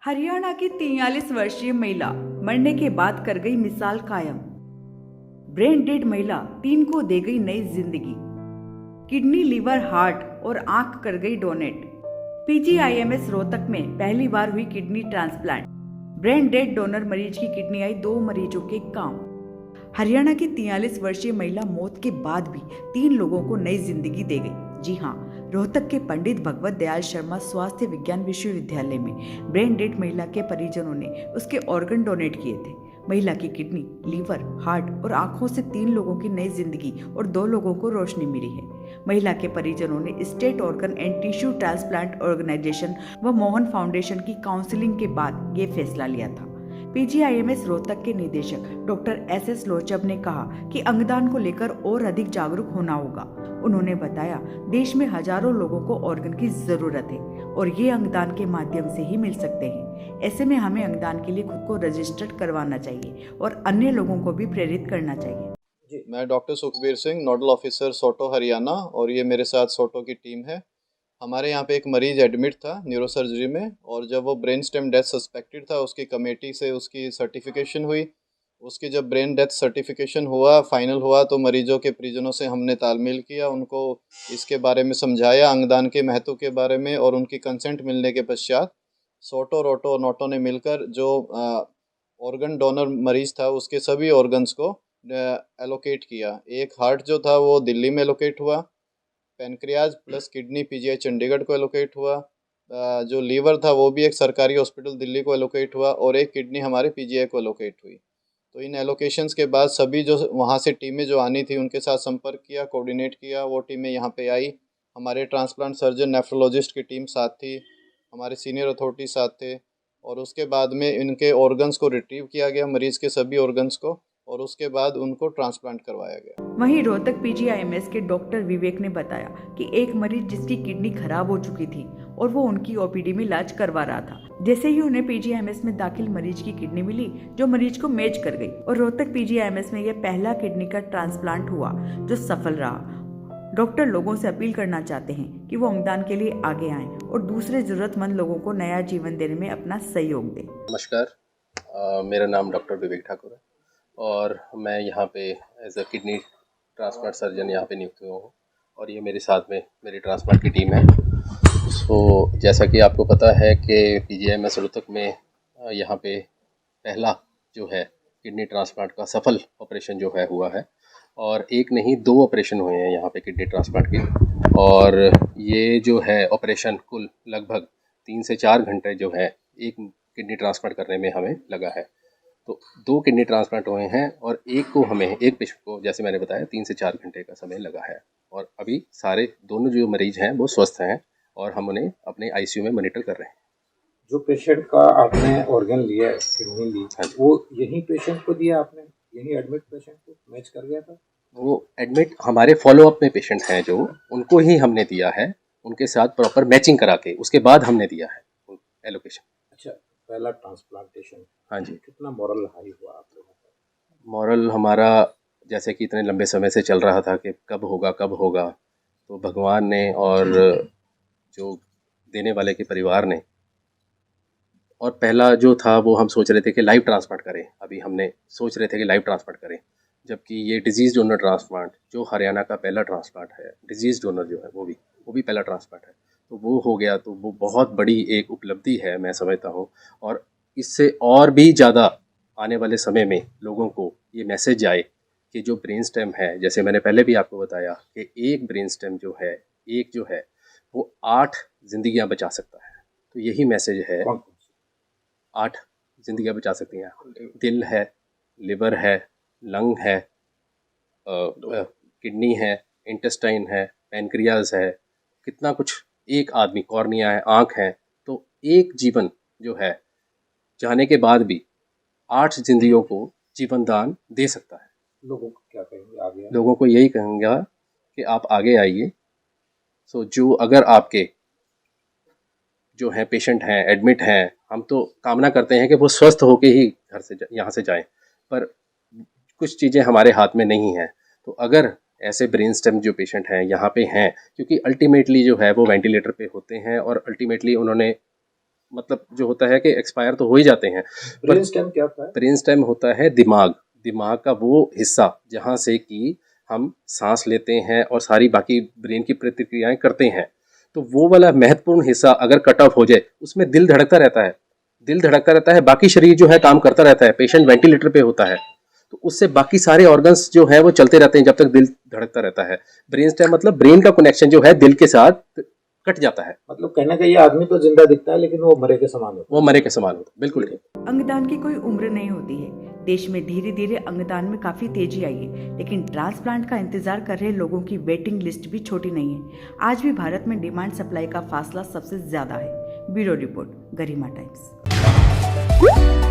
हरियाणा की 43 वर्षीय महिला मरने के बाद कर गई मिसाल कायम। ब्रेन डेड महिला 3 को दे गई नई जिंदगी। किडनी, लीवर, हार्ट और आंख कर गई डोनेट। पीजीआईएमएस रोहतक में पहली बार हुई kidney transplant. Brain dead donor मरीज की किडनी आई 2 मरीजों के काम। हरियाणा की 43 वर्षीय महिला मौत के बाद भी 3 लोगों को नई जिंदगी दे गई। जी हाँ, रोहतक के पंडित भगवत दयाल शर्मा स्वास्थ्य विज्ञान विश्वविद्यालय में ब्रेन डेड महिला के परिजनों ने उसके ऑर्गन डोनेट किए थे। महिला की किडनी, लीवर, हार्ट और आंखों से 3 लोगों की नई जिंदगी और 2 लोगों को रोशनी मिली है। महिला के परिजनों ने state organ and tissue transplant organisation व मोहन फाउंडेशन की काउंसलिंग के बाद ये फैसला लिया था। पीजीआईएमएस रोहतक के निदेशक डॉक्टर एस लोचब ने कहा कि अंगदान को लेकर और अधिक जागरूक होना होगा। उन्होंने बताया, देश में हजारों लोगों को ऑर्गन की जरूरत है और ये अंगदान के माध्यम से ही मिल सकते हैं। ऐसे में हमें अंगदान के लिए खुद को रजिस्टर्ड करवाना चाहिए और अन्य लोगों को भी प्रेरित करना चाहिए। जी, मैं doctor Sukhbir Singh, nodal officer SOTTO Haryana, और ये मेरे साथ सोटो की टीम है। हमारे यहाँ पे एक मरीज़ एडमिट था न्यूरो सर्जरी में, और जब वो ब्रेन स्टेम डेथ सस्पेक्टेड था, उसकी कमेटी से उसकी सर्टिफिकेशन हुई। उसकी जब ब्रेन डेथ सर्टिफिकेशन हुआ, फाइनल हुआ, तो मरीजों के परिजनों से हमने तालमेल किया, उनको इसके बारे में समझाया, अंगदान के महत्व के बारे में, और उनकी कंसेंट मिलने के पश्चात सोटो, रोटो और नोटो ने मिलकर जो ऑर्गन डोनर मरीज़ था उसके सभी ऑर्गन्स को एलोकेट किया। एक हार्ट जो था वो दिल्ली में एलोकेट हुआ, pancreas plus kidney PGI Chandigarh को एलोकेट हुआ, जो लीवर था वो भी एक सरकारी हॉस्पिटल दिल्ली को एलोकेट हुआ, और एक किडनी हमारे पीजीआई को एलोकेट हुई। तो इन एलोकेशंस के बाद सभी जो वहाँ से टीमें जो आनी थी उनके साथ संपर्क किया, कोऑर्डिनेट किया, वो टीमें यहाँ पे आई। हमारे ट्रांसप्लांट सर्जन, नेफ्रोलॉजिस्ट की टीम साथ थी, हमारे सीनियर अथॉरिटी साथ थे, और उसके बाद में इनके ऑर्गन्स को रिट्रीव किया गया, मरीज़ के सभी ऑर्गन्स को, और उसके बाद उनको ट्रांसप्लांट करवाया गया। वहीं रोहतक पीजीआईएमएस के डॉक्टर विवेक ने बताया कि एक मरीज जिसकी किडनी खराब हो चुकी थी और वो उनकी ओपीडी में इलाज करवा रहा था। जैसे ही उन्हें पीजीआईएमएस में दाखिल मरीज की किडनी मिली, जो मरीज को मैच कर गई, और रोहतक पीजीआईएमएस में यह पहला किडनी का ट्रांसप्लांट हुआ जो सफल रहा। डॉक्टर लोगों से अपील करना चाहते हैं कि वो अंगदान के लिए आगे आएं और दूसरे जरूरतमंद लोगों को नया जीवन देने में अपना सहयोग दें। नमस्कार, मेरा नाम डॉक्टर विवेक ठाकुर है और मैं यहाँ पे as a kidney transplant surgeon यहाँ पे नियुक्त हुआ हूँ, और ये मेरे साथ में मेरी ट्रांसप्लांट की टीम है। जैसा कि आपको पता है कि पीजीआईएमएस रोहतक में यहाँ पे पहला जो है किडनी ट्रांसप्लांट का सफल ऑपरेशन जो है हुआ है, और एक नहीं 2 ऑपरेशन हुए हैं यहाँ पे किडनी ट्रांसप्लांट के। और ये जो है ऑपरेशन कुल लगभग 3 से 4 घंटे जो है एक किडनी ट्रांसप्लांट करने में हमें लगा है। तो 2 किडनी ट्रांसप्लांट हुए हैं, और एक पेशेंट को जैसे मैंने बताया 3 से 4 घंटे का समय लगा है, और अभी सारे दोनों जो मरीज हैं वो स्वस्थ हैं, और हम उन्हें अपने आईसीयू में मॉनिटर कर रहे हैं। जो पेशेंट का आपने ऑर्गन लिया है, किडनी ली, हाँ, वो यही पेशेंट को दिया आपने? यही एडमिट पेशेंट को मैच कर गया था? वो एडमिट हमारे फॉलोअप में पेशेंट हैं जो उनको ही हमने दिया है, उनके साथ प्रॉपर मैचिंग करा के उसके बाद हमने दिया है एलोकेशन। अच्छा, पहला ट्रांसप्लांटेशन। हाँ जी। कितना मॉरल हाई हुआ आप लोगों का? मॉरल हमारा जैसे कि इतने लंबे समय से चल रहा था कि कब होगा, तो भगवान ने और जो देने वाले के परिवार ने, और पहला जो था वो हम सोच रहे थे कि लाइव ट्रांसप्लांट करें। अभी हमने सोच रहे थे कि लाइव ट्रांसप्लांट करें, जबकि ये डिजीज़ डोनर ट्रांसप्लांट जो हरियाणा का पहला ट्रांसप्लांट है, डिजीज़ डोनर जो है वो भी पहला ट्रांसप्लांट है, तो वो हो गया। तो वो बहुत बड़ी एक उपलब्धि है मैं समझता हूँ, और इससे और भी ज़्यादा आने वाले समय में लोगों को ये मैसेज आए कि जो ब्रेन स्टेम है, जैसे मैंने पहले भी आपको बताया कि एक ब्रेन स्टेम जो है वो 8 जिंदगियां बचा सकता है। तो यही मैसेज है, 8 जिंदगियां बचा सकती हैं। दिल है, लिवर है, लंग है, किडनी है, इंटेस्टाइन है, पैनक्रियाज है, कितना कुछ। एक आदमी, कॉर्निया है, आँख है। तो एक जीवन जो है जाने के बाद भी 8 जिंदगियों को जीवन दान दे सकता है। लोगों को क्या कहेंगे आगे? लोगों को यही कहूँगा कि आप आगे आइए। जो अगर आपके जो है पेशेंट हैं, एडमिट हैं, हम तो कामना करते हैं कि वो स्वस्थ होके ही घर से यहाँ से जाएं, पर कुछ चीज़ें हमारे हाथ में नहीं हैं। तो अगर ऐसे ब्रेन स्टेम जो पेशेंट हैं यहाँ पे हैं, क्योंकि अल्टीमेटली जो है वो वेंटिलेटर पे होते हैं, और अल्टीमेटली उन्होंने मतलब जो होता है कि एक्सपायर तो हो ही जाते हैं। ब्रेन स्टेम क्या होता है? ब्रेन स्टेम होता है दिमाग का वो हिस्सा जहाँ से कि हम सांस लेते हैं और सारी बाकी ब्रेन की प्रतिक्रियाएं करते हैं। तो वो वाला महत्वपूर्ण हिस्सा अगर कट ऑफ हो जाए, उसमें दिल धड़कता रहता है, बाकी शरीर जो है काम करता रहता है, पेशेंट वेंटिलेटर पे होता है, तो उससे बाकी सारे ऑर्गन्स जो है वो चलते रहते हैं जब तक दिल धड़कता रहता है। ब्रेन स्टेम मतलब ब्रेन का कनेक्शन जो है दिल के साथ कट जाता है। मतलब कहने का ये आदमी तो जिंदा दिखता है लेकिन वो मरे के समान होता है। बिल्कुल ठीक। अंगदान की कोई उम्र नहीं होती है। देश में धीरे धीरे अंगदान में काफी तेजी आई है, लेकिन ट्रांसप्लांट का इंतजार कर रहे लोगों की वेटिंग लिस्ट भी छोटी नहीं है। आज भी भारत में डिमांड सप्लाई का फासला सबसे ज्यादा है। ब्यूरो रिपोर्ट, गरिमा टाइम्स।